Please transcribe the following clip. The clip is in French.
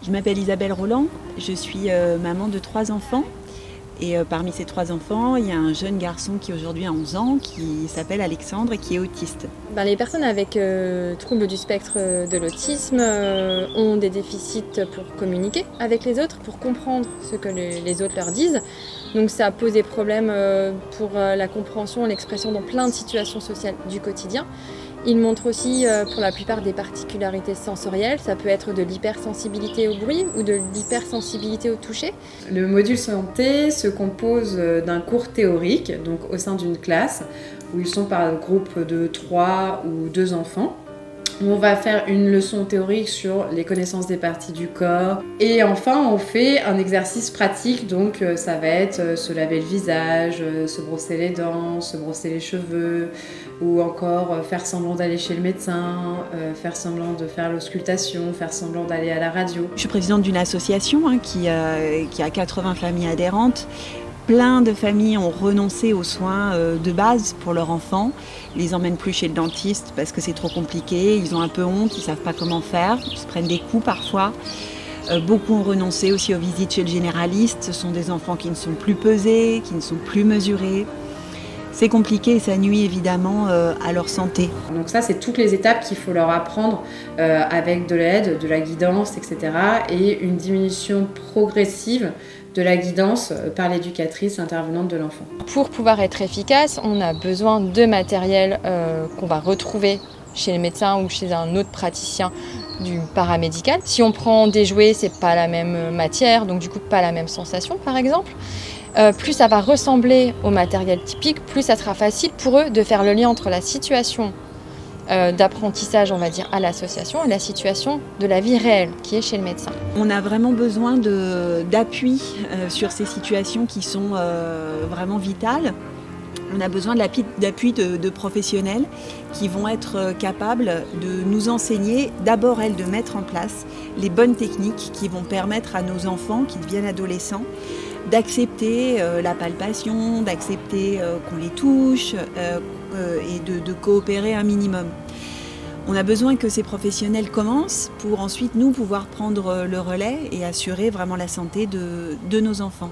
Je m'appelle Isabelle Roland, je suis maman de 3 enfants. Et parmi ces 3 enfants, il y a un jeune garçon qui aujourd'hui a 11 ans, qui s'appelle Alexandre et qui est autiste. Les personnes avec troubles du spectre de l'autisme ont des déficits pour communiquer avec les autres, pour comprendre ce que les autres leur disent. Donc ça pose des problèmes pour la compréhension, l'expression dans plein de situations sociales du quotidien. Il montre aussi pour la plupart des particularités sensorielles. Ça peut être de l'hypersensibilité au bruit ou de l'hypersensibilité au toucher. Le module santé se compose d'un cours théorique, donc au sein d'une classe, où ils sont par groupe de 3 ou 2 enfants. On va faire une leçon théorique sur les connaissances des parties du corps. Et enfin, on fait un exercice pratique, donc ça va être se laver le visage, se brosser les dents, se brosser les cheveux, ou encore faire semblant d'aller chez le médecin, faire semblant de faire l'auscultation, faire semblant d'aller à la radio. Je suis présidente d'une association qui a 80 familles adhérentes. Plein de familles ont renoncé aux soins de base pour leurs enfants. Ils les emmènent plus chez le dentiste parce que c'est trop compliqué. Ils ont un peu honte, ils ne savent pas comment faire. Ils se prennent des coups parfois. Beaucoup ont renoncé aussi aux visites chez le généraliste. Ce sont des enfants qui ne sont plus pesés, qui ne sont plus mesurés. C'est compliqué et ça nuit évidemment à leur santé. Donc ça, c'est toutes les étapes qu'il faut leur apprendre avec de l'aide, de la guidance, etc. Et une diminution progressive de la guidance par l'éducatrice intervenante de l'enfant. Pour pouvoir être efficace, on a besoin de matériel qu'on va retrouver chez les médecins ou chez un autre praticien du paramédical. Si on prend des jouets, c'est pas la même matière, donc du coup pas la même sensation par exemple. Plus ça va ressembler au matériel typique, plus ça sera facile pour eux de faire le lien entre la situation d'apprentissage, on va dire, à l'association et la situation de la vie réelle qui est chez le médecin. On a vraiment besoin d'appui sur ces situations qui sont vraiment vitales. On a besoin d'appui de professionnels qui vont être capables de nous enseigner, d'abord elles, de mettre en place les bonnes techniques qui vont permettre à nos enfants qui deviennent adolescents d'accepter la palpation, d'accepter qu'on les touche et de coopérer un minimum. On a besoin que ces professionnels commencent pour ensuite nous pouvoir prendre le relais et assurer vraiment la santé de nos enfants.